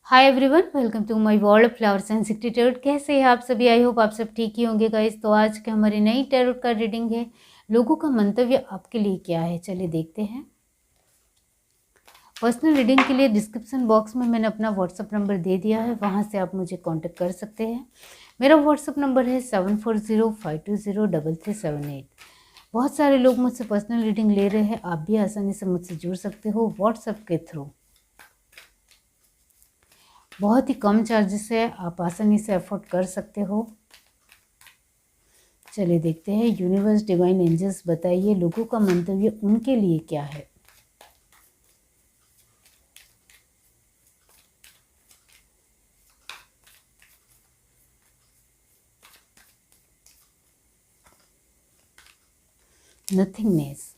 Hi everyone, welcome to my world of flowers and secret tarot. कैसे हैं आप सभी? आई होप आप सब ठीक ही होंगे गाइस। तो आज की हमारी नई टैरोट का रीडिंग है। लोगों का मंतव्य आपके लिए क्या है, चलिए देखते हैं। पर्सनल रीडिंग के लिए डिस्क्रिप्शन बॉक्स में मैंने अपना व्हाट्सअप नंबर दे दिया है, वहाँ से आप मुझे कॉन्टेक्ट कर सकते हैं। मेरा व्हाट्सअप नंबर है 7405203378। बहुत सारे लोग मुझसे पर्सनल रीडिंग ले रहे हैं, आप भी आसानी से मुझसे जुड़ सकते हो व्हाट्सएप के थ्रू। बहुत ही कम चार्जेस है, आप आसानी से अफोर्ड कर सकते हो। चलिए देखते हैं, यूनिवर्स डिवाइन एंजल्स बताइए लोगों का मंतव्य उनके लिए क्या है। Nothingness,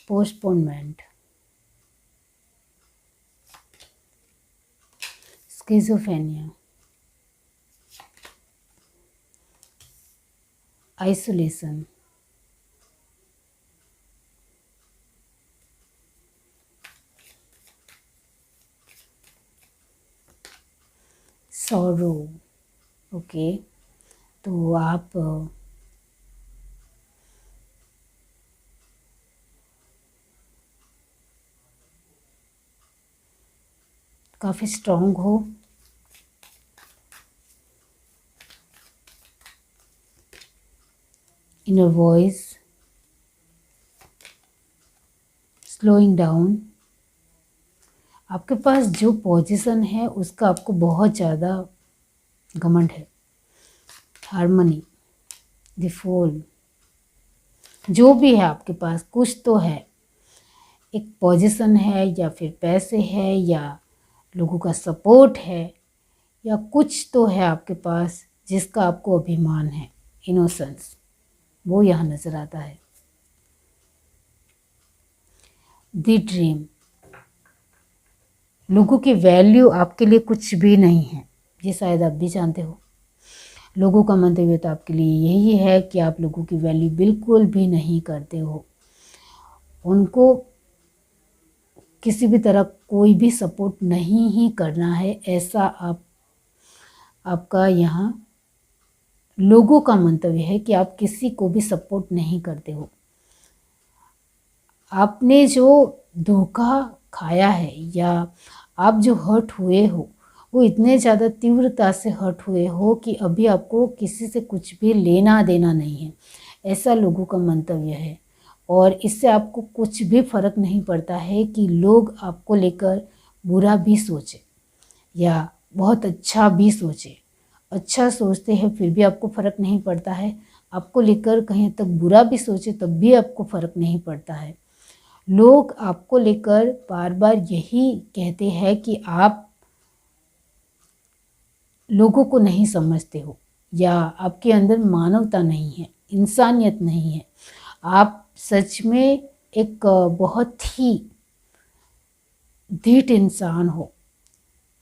postponement, schizophrenia, isolation, sorrow. Okay, तो आप काफ़ी स्ट्रॉन्ग हो, इनर वॉइस, स्लोइंग डाउन। आपके पास जो पोजीशन है उसका आपको बहुत ज़्यादा घमंड है। हार्मनी, द फॉल, जो भी है आपके पास कुछ तो है, एक पोजीशन है या फिर पैसे है या लोगों का सपोर्ट है या कुछ तो है आपके पास जिसका आपको अभिमान है। इनोसेंस, वो यहाँ नज़र आता है। द ड्रीम, लोगों की वैल्यू आपके लिए कुछ भी नहीं है, ये शायद आप भी जानते हो। लोगों का मंतव्य तो आपके लिए यही है कि आप लोगों की वैल्यू बिल्कुल भी नहीं करते हो। उनको किसी भी तरह कोई भी सपोर्ट नहीं ही करना है, ऐसा आपका यहाँ लोगों का मंतव्य है कि आप किसी को भी सपोर्ट नहीं करते हो। आपने जो धोखा खाया है या आप जो हर्ट हुए हो वो इतने ज़्यादा तीव्रता से हर्ट हुए हो कि अभी आपको किसी से कुछ भी लेना देना नहीं है, ऐसा लोगों का मंतव्य है। और इससे आपको कुछ भी फ़र्क नहीं पड़ता है कि लोग आपको लेकर बुरा भी सोचे या बहुत अच्छा भी सोचे। अच्छा सोचते हैं फिर भी आपको फ़र्क नहीं पड़ता है, आपको लेकर कहीं तक बुरा भी सोचे तब भी आपको फ़र्क नहीं पड़ता है। लोग आपको लेकर बार बार यही कहते हैं कि आप लोगों को नहीं समझते हो या आपके अंदर मानवता नहीं है, इंसानियत नहीं है। आप सच में एक बहुत ही धीट इंसान हो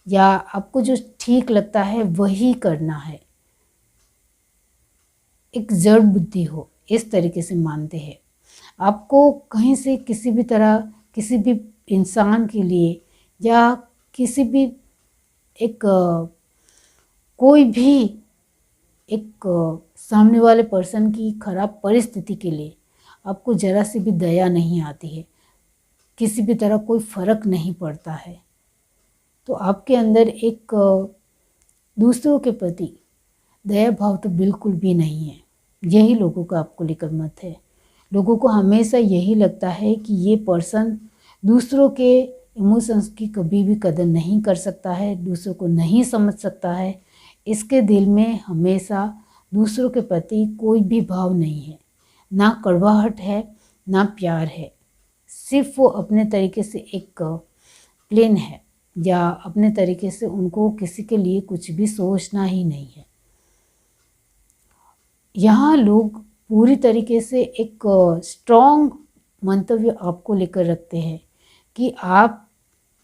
या आपको जो ठीक लगता है वही करना है, एक जड़ बुद्धि हो, इस तरीके से मानते हैं। आपको कहीं से किसी भी तरह किसी भी इंसान के लिए या किसी भी एक कोई भी एक सामने वाले पर्सन की खराब परिस्थिति के लिए आपको ज़रा सी भी दया नहीं आती है, किसी भी तरह कोई फ़र्क नहीं पड़ता है। तो आपके अंदर एक दूसरों के प्रति दया भाव तो बिल्कुल भी नहीं है। यही लोगों का आपको लेकर मत है। लोगों को हमेशा यही लगता है कि ये पर्सन दूसरों के इमोशंस की कभी भी कदर नहीं कर सकता है, दूसरों को नहीं समझ सकता है। इसके दिल में हमेशा दूसरों के प्रति कोई भी भाव नहीं है, ना कड़वाहट है ना प्यार है। सिर्फ वो अपने तरीके से एक प्लेन है या अपने तरीके से उनको किसी के लिए कुछ भी सोचना ही नहीं है। यहाँ लोग पूरी तरीके से एक स्ट्रॉन्ग मंतव्य आपको लेकर रखते हैं कि आप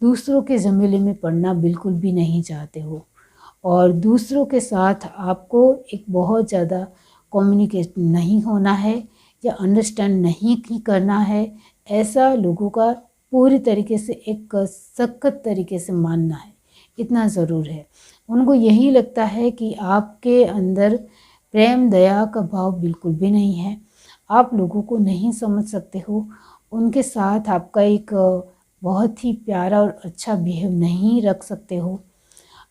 दूसरों के झमेले में पड़ना बिल्कुल भी नहीं चाहते हो और दूसरों के साथ आपको एक बहुत ज़्यादा कम्युनिकेट नहीं होना है या अंडरस्टैंड नहीं करना है, ऐसा लोगों का पूरी तरीके से एक सख्त तरीके से मानना है, इतना ज़रूर है। उनको यही लगता है कि आपके अंदर प्रेम दया का भाव बिल्कुल भी नहीं है, आप लोगों को नहीं समझ सकते हो, उनके साथ आपका एक बहुत ही प्यारा और अच्छा बिहेव नहीं रख सकते हो।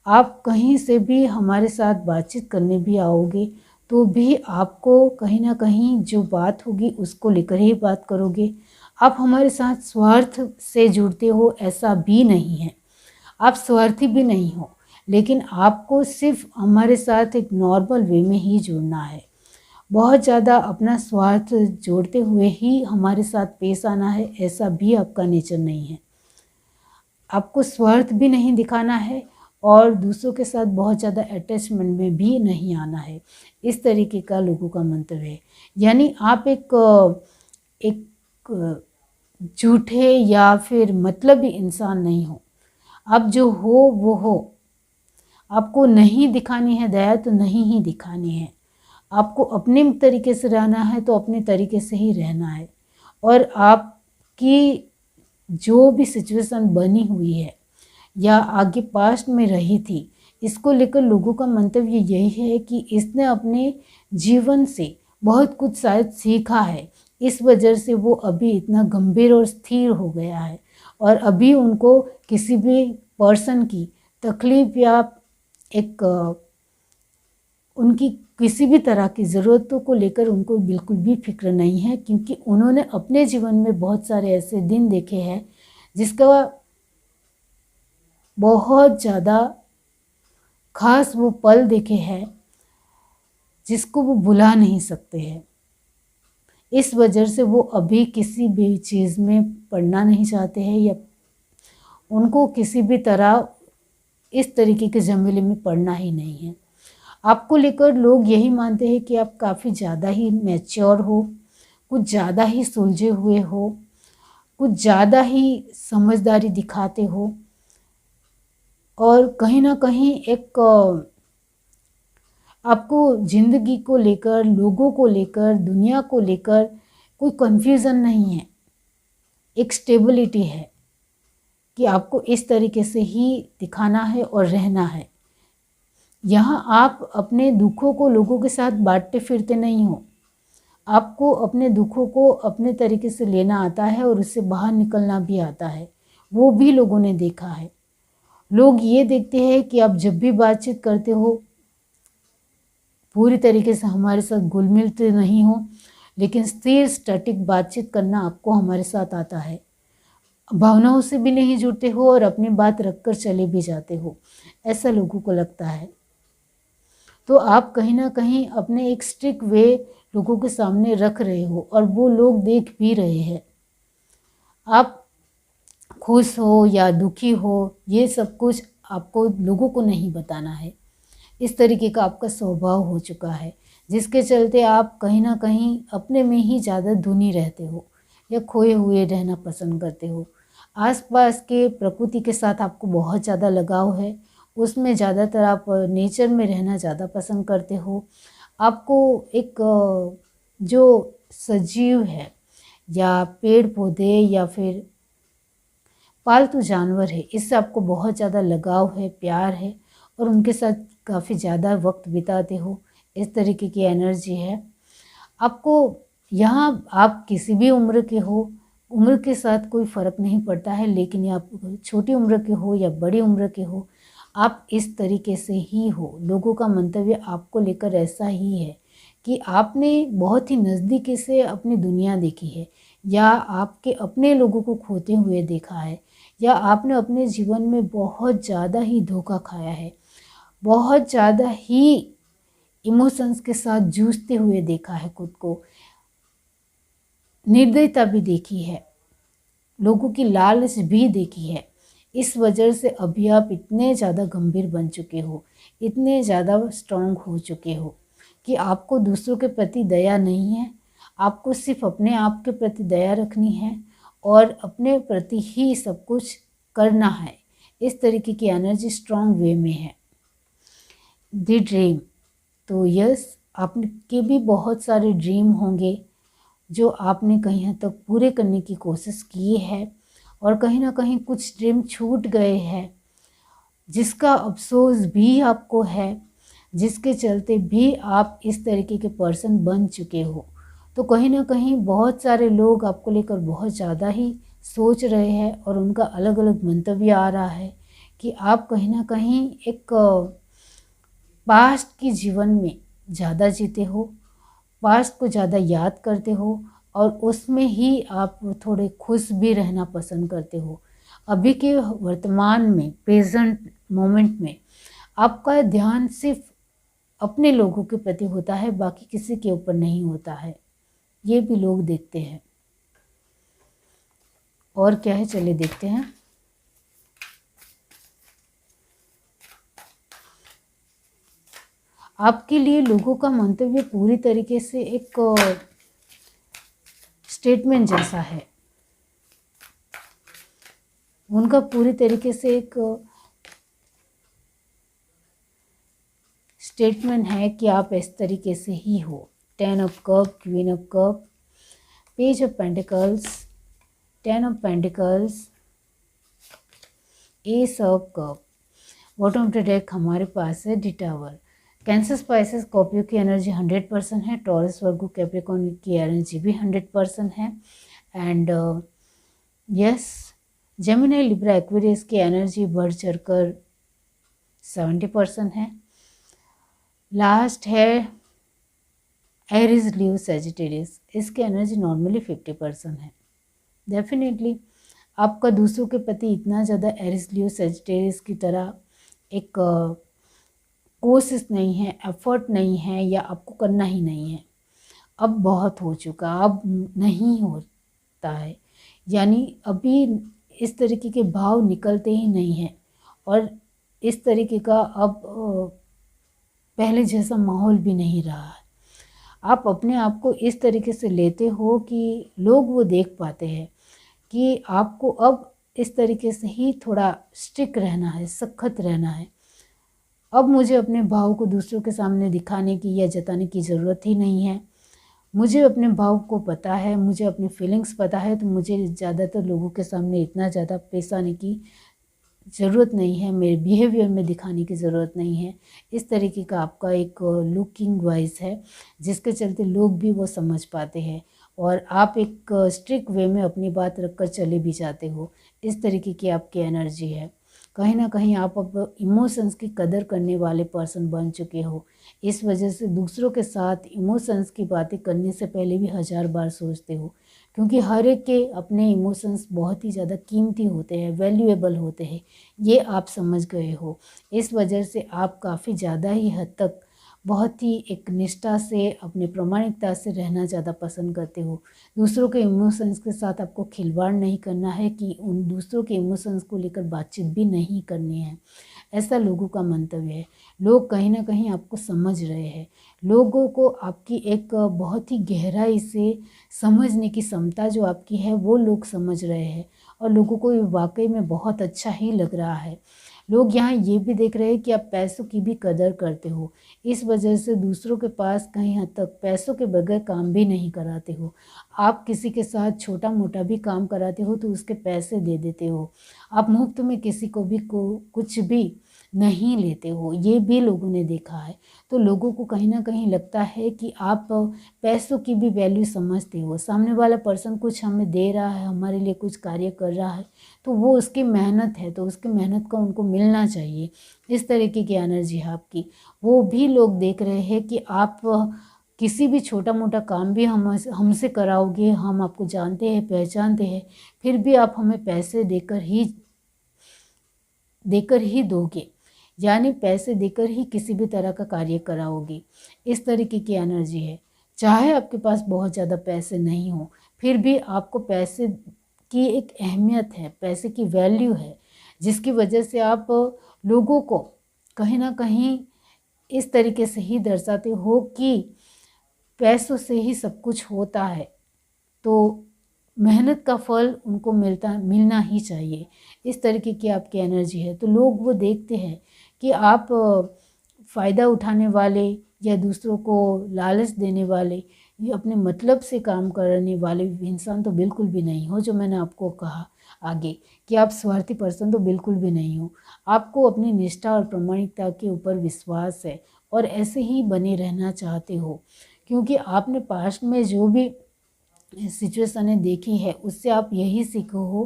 आप कहीं से भी हमारे साथ बातचीत करने भी आओगे तो भी आपको कहीं ना कहीं जो बात होगी उसको लेकर ही बात करोगे। आप हमारे साथ स्वार्थ से जुड़ते हो ऐसा भी नहीं है, आप स्वार्थी भी नहीं हो, लेकिन आपको सिर्फ हमारे साथ एक नॉर्मल वे में ही जुड़ना है। बहुत ज़्यादा अपना स्वार्थ जोड़ते हुए ही हमारे साथ पेश आना है, ऐसा भी आपका नेचर नहीं है। आपको स्वार्थ भी नहीं दिखाना है और दूसरों के साथ बहुत ज़्यादा अटैचमेंट में भी नहीं आना है। इस तरीके का लोगों का मंतव्य है। यानी आप एक झूठे या फिर मतलबी इंसान नहीं हो। आप जो हो वो हो। आपको नहीं दिखानी है दया तो नहीं ही दिखानी है। आपको अपने तरीके से रहना है तो अपने तरीके से ही रहना है। और आपकी जो भी सिचुएशन बनी हुई है या आगे पास्ट में रही थी, इसको लेकर लोगों का मंतव्य यही है कि इसने अपने जीवन से बहुत कुछ शायद सीखा है, इस वजह से वो अभी इतना गंभीर और स्थिर हो गया है और अभी उनको किसी भी पर्सन की तकलीफ या एक उनकी किसी भी तरह की ज़रूरतों को लेकर उनको बिल्कुल भी फिक्र नहीं है, क्योंकि उन्होंने अपने जीवन में बहुत सारे ऐसे दिन देखे हैं जिसका बहुत ज़्यादा खास वो पल देखे हैं जिसको वो भुला नहीं सकते हैं। इस वजह से वो अभी किसी भी चीज़ में पढ़ना नहीं चाहते हैं या उनको किसी भी तरह इस तरीके के झमेले में पढ़ना ही नहीं है। आपको लेकर लोग यही मानते हैं कि आप काफ़ी ज़्यादा ही मैच्योर हो, कुछ ज़्यादा ही सुलझे हुए हो, कुछ ज़्यादा ही समझदारी दिखाते हो और कहीं ना कहीं एक आपको ज़िंदगी को लेकर, लोगों को लेकर, दुनिया को लेकर कोई कन्फ्यूज़न नहीं है। एक स्टेबिलिटी है कि आपको इस तरीके से ही दिखाना है और रहना है। यहाँ आप अपने दुखों को लोगों के साथ बांटते फिरते नहीं हो। आपको अपने दुखों को अपने तरीके से लेना आता है और उससे बाहर निकलना भी आता है, वो भी लोगों ने देखा है। लोग ये देखते हैं कि आप जब भी बातचीत करते हो पूरी तरीके से हमारे साथ घुल मिलते नहीं हो, लेकिन स्थिर स्टैटिक बातचीत करना आपको हमारे साथ आता है। भावनाओं से भी नहीं जुड़ते हो और अपनी बात रखकर चले भी जाते हो, ऐसा लोगों को लगता है। तो आप कहीं ना कहीं अपने एक स्ट्रिक्ट वे लोगों के सामने रख रहे हो और वो लोग देख भी रहे हैं। आप खुश हो या दुखी हो, ये सब कुछ आपको लोगों को नहीं बताना है। इस तरीके का आपका स्वभाव हो चुका है, जिसके चलते आप कहीं ना कहीं अपने में ही ज़्यादा धुनी रहते हो या खोए हुए रहना पसंद करते हो। आसपास के प्रकृति के साथ आपको बहुत ज़्यादा लगाव है, उसमें ज़्यादातर आप नेचर में रहना ज़्यादा पसंद करते हो। आपको एक जो सजीव है या पेड़ पौधे या फिर पालतू जानवर है, इससे आपको बहुत ज़्यादा लगाव है, प्यार है और उनके साथ काफ़ी ज़्यादा वक्त बिताते हो। इस तरीके की एनर्जी है आपको। यहाँ आप किसी भी उम्र के हो, उम्र के साथ कोई फ़र्क नहीं पड़ता है, लेकिन आप छोटी उम्र के हो या बड़ी उम्र के हो, आप इस तरीके से ही हो। लोगों का मंतव्य आपको लेकर ऐसा ही है कि आपने बहुत ही नज़दीकी से अपनी दुनिया देखी है या आपके अपने लोगों को खोते हुए देखा है या आपने अपने जीवन में बहुत ज़्यादा ही धोखा खाया है, बहुत ज़्यादा ही इमोशंस के साथ जूझते हुए देखा है, खुद को निर्दयता भी देखी है, लोगों की लालच भी देखी है। इस वजह से अभी आप इतने ज़्यादा गंभीर बन चुके हो, इतने ज़्यादा स्ट्रांग हो चुके हो कि आपको दूसरों के प्रति दया नहीं है। आपको सिर्फ अपने आप के प्रति दया रखनी है और अपने प्रति ही सब कुछ करना है। इस तरीके की एनर्जी स्ट्रांग वे में है। द ड्रीम, तो यस, आपके भी बहुत सारे ड्रीम होंगे जो आपने कहीं हद तक पूरे करने की कोशिश की है और कहीं ना कहीं कुछ ड्रीम छूट गए हैं जिसका अफसोस भी आपको है, जिसके चलते भी आप इस तरीके के पर्सन बन चुके हो। तो कहीं ना कहीं बहुत सारे लोग आपको लेकर बहुत ज़्यादा ही सोच रहे हैं और उनका अलग अलग मंतव्य आ रहा है कि आप कहीं ना कहीं एक पास्ट के जीवन में ज़्यादा जीते हो, पास्ट को ज़्यादा याद करते हो और उसमें ही आप थोड़े खुश भी रहना पसंद करते हो। अभी के वर्तमान में, प्रेजेंट मोमेंट में आपका ध्यान सिर्फ अपने लोगों के प्रति होता है, बाकी किसी के ऊपर नहीं होता है। ये भी लोग देखते हैं। और क्या है, चलिए देखते हैं। आपके लिए लोगों का मंतव्य पूरी तरीके से एक स्टेटमेंट जैसा है। उनका पूरी तरीके से एक स्टेटमेंट है कि आप इस तरीके से ही हो। 10 of cup, queen of cup, page of pentacles, 10 of pentacles, S of cup. Bottom of the deck हमारे पास है the tower. Cancer, spices, Scorpio की एनर्जी 100% है। टॉरस, वर्गो, कैप्रिकॉर्न की एनर्जी भी 100% है। And yes, Gemini, Libra, Aquarius की energy बढ़ चढ़कर 70% है। लास्ट है एरीज, लीव, सैजिटेरियस। इसकी एनर्जी नॉर्मली 50% है। डेफिनेटली आपका दूसरों के प्रति इतना ज़्यादा एरीज, लीव, सैजिटेरियस की तरह एक कोशिश नहीं है, एफर्ट नहीं है, या आपको करना ही नहीं है। अब बहुत हो चुका, अब नहीं होता है। यानी अभी इस तरीके के भाव निकलते ही नहीं हैं और इस तरीके का अब पहले जैसा माहौल भी नहीं रहा है। आप अपने आप को इस तरीके से लेते हो कि लोग वो देख पाते हैं कि आपको अब इस तरीके से ही थोड़ा स्ट्रिक्ट रहना है, सख्त रहना है। अब मुझे अपने भाव को दूसरों के सामने दिखाने की या जताने की ज़रूरत ही नहीं है। मुझे अपने भाव को पता है, मुझे अपनी फीलिंग्स पता है, तो मुझे ज़्यादातर लोगों के सामने इतना ज़्यादा पेश आने की ज़रूरत नहीं है, मेरे बिहेवियर में दिखाने की ज़रूरत नहीं है। इस तरीके का आपका एक लुकिंग वाइज है जिसके चलते लोग भी वो समझ पाते हैं और आप एक स्ट्रिक्ट वे में अपनी बात रखकर चले भी जाते हो। इस तरीके की आपकी एनर्जी है। कहीं ना कहीं आप अब इमोशंस की कदर करने वाले पर्सन बन चुके हो। इस वजह से दूसरों के साथ इमोशंस की बातें करने से पहले भी 1000 बार सोचते हो, क्योंकि हर एक के अपने इमोशंस बहुत ही ज़्यादा कीमती होते हैं, वैल्यूएबल होते हैं। ये आप समझ गए हो। इस वजह से आप काफ़ी ज़्यादा ही हद तक बहुत ही एक निष्ठा से, अपनी प्रामाणिकता से रहना ज़्यादा पसंद करते हो। दूसरों के इमोशंस के साथ आपको खिलवाड़ नहीं करना है कि उन दूसरों के इमोशंस को लेकर बातचीत भी नहीं करनी है। ऐसा लोगों का मंतव्य है। लोग कहीं ना कहीं आपको समझ रहे हैं। लोगों को आपकी एक बहुत ही गहराई से समझने की क्षमता जो आपकी है वो लोग समझ रहे हैं और लोगों को ये वाकई में बहुत अच्छा ही लग रहा है। लोग यहाँ ये भी देख रहे हैं कि आप पैसों की भी कदर करते हो। इस वजह से दूसरों के पास कहीं हद तक पैसों के बगैर काम भी नहीं कराते हो। आप किसी के साथ छोटा मोटा भी काम कराते हो तो उसके पैसे दे देते हो। आप मुफ्त में किसी को भी कुछ भी नहीं लेते हो, ये भी लोगों ने देखा है। तो लोगों को कहीं ना कहीं लगता है कि आप पैसों की भी वैल्यू समझते हो। सामने वाला पर्सन कुछ हमें दे रहा है, हमारे लिए कुछ कार्य कर रहा है, तो वो उसकी मेहनत है, तो उसकी मेहनत का उनको मिलना चाहिए। इस तरीके की एनर्जी है आपकी। वो भी लोग देख रहे हैं कि आप किसी भी छोटा मोटा काम भी हमसे कराओगे, हम आपको जानते हैं, पहचानते हैं, फिर भी आप हमें पैसे देकर ही दोगे, यानी पैसे देकर ही किसी भी तरह का कार्य कराओगे। इस तरीके की एनर्जी है। चाहे आपके पास बहुत ज़्यादा पैसे नहीं हो, फिर भी आपको पैसे की एक अहमियत है, पैसे की वैल्यू है, जिसकी वजह से आप लोगों को कहीं ना कहीं इस तरीके से ही दर्शाते हो कि पैसों से ही सब कुछ होता है, तो मेहनत का फल उनको मिलना ही चाहिए। इस तरीके की आपकी एनर्जी है। तो लोग वो देखते हैं कि आप फ़ायदा उठाने वाले या दूसरों को लालच देने वाले, ये अपने मतलब से काम करने वाले इंसान तो बिल्कुल भी नहीं हो। जो मैंने आपको कहा, आगे कि आप स्वार्थी पर्सन तो बिल्कुल भी नहीं हो। आपको अपनी निष्ठा और प्रामाणिकता के ऊपर विश्वास है और ऐसे ही बने रहना चाहते हो, क्योंकि आपने पास्ट में जो भी सिचुएशनें देखी है उससे आप यही सीखो हो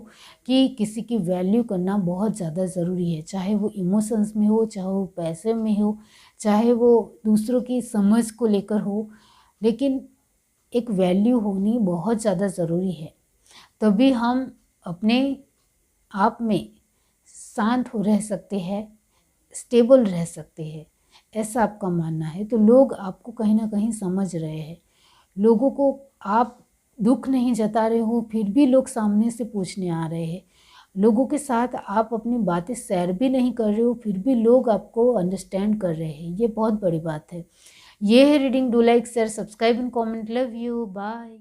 कि किसी की वैल्यू करना बहुत ज़्यादा ज़रूरी है, चाहे वो इमोशंस में हो, चाहे वो पैसे में हो, चाहे वो दूसरों की समझ को लेकर हो, लेकिन एक वैल्यू होनी बहुत ज़्यादा ज़रूरी है। तभी हम अपने आप में शांत हो रह सकते हैं, स्टेबल रह सकते हैं, ऐसा आपका मानना है। तो लोग आपको कहीं ना कहीं समझ रहे हैं। लोगों को आप दुख नहीं जता रहे हो फिर भी लोग सामने से पूछने आ रहे हैं। लोगों के साथ आप अपनी बातें शेयर भी नहीं कर रहे हो फिर भी लोग आपको अंडरस्टैंड कर रहे हैं। ये बहुत बड़ी बात है। ये है reading. Do like, share, subscribe and comment. Love you, bye.